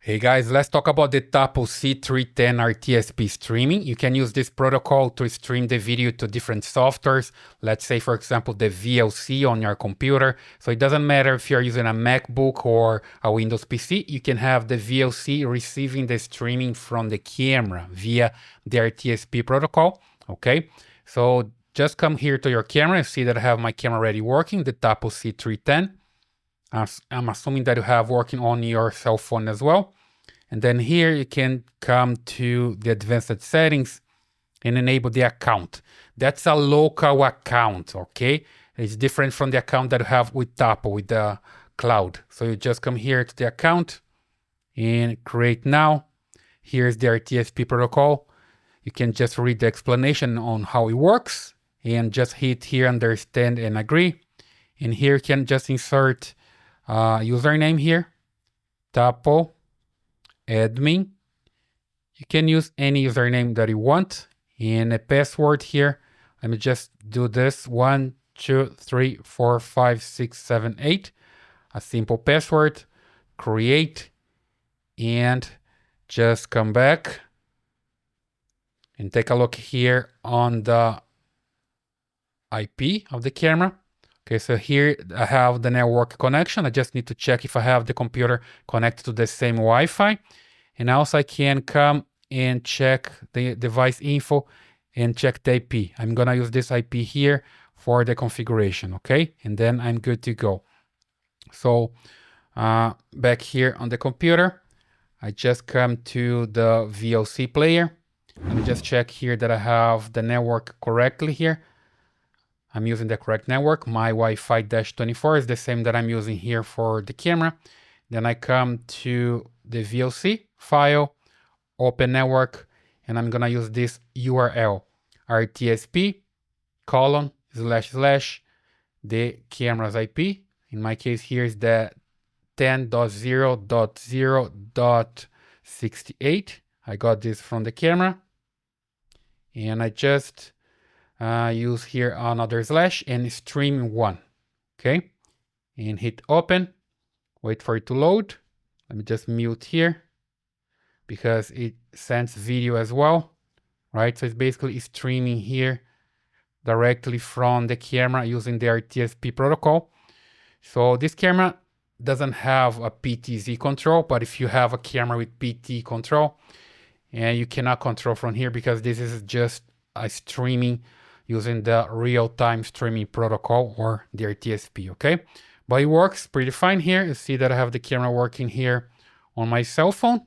Hey guys, let's talk about the Tapo C310 RTSP streaming. You can use this protocol to stream the video to different softwares. Let's say, for example, the VLC on your computer. So it doesn't matter if you're using a MacBook or a Windows PC, you can have the VLC receiving the streaming from the camera via the RTSP protocol. Okay, so just come here to your camera and see that I have my camera already working, the Tapo C310. I'm assuming that you have working on your cell phone as well. And then here you can come to the advanced settings and enable the account. That's a local account, okay? It's different from the account that you have with Tapo, with the cloud. So you just come here to the account and create now. Here's the RTSP protocol. You can just read the explanation on how it works and just hit here, understand and agree. And here you can just insert username here, Tapo admin. You can use any username that you want, and a password here. Let me just do this: 1 2 3 4 5 6 7 8. A simple password. Create, and just come back and take a look here on the IP of the camera. Okay, so here I have the network connection. I just need to check if I have the computer connected to the same Wi-Fi. And also I can come and check the device info and check the IP. I'm gonna use this IP here for the configuration, okay? And then I'm good to go. So back here on the computer, I just come to the VLC player. Let me just check here that I have the network correctly here. I'm using the correct network. My Wi-Fi-24 is the same that I'm using here for the camera. Then I come to the VLC file, open network, and I'm gonna use this URL, RTSP : / the camera's IP. In my case here is the 10.0.0.68. I got this from the camera. And I just use here another slash and stream 1, okay? And hit open, wait for it to load. Let me just mute here because it sends video as well, right? So it's basically streaming here directly from the camera using the RTSP protocol. So this camera doesn't have a PTZ control, but if you have a camera with PT control, and you cannot control from here because this is just a streaming using the real-time streaming protocol or the RTSP, okay? But it works pretty fine here. You see that I have the camera working here on my cell phone,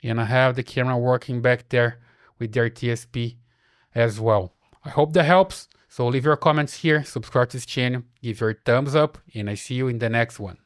and I have the camera working back there with the RTSP as well. I hope that helps. So leave your comments here, subscribe to this channel, give your thumbs up, and I see you in the next one.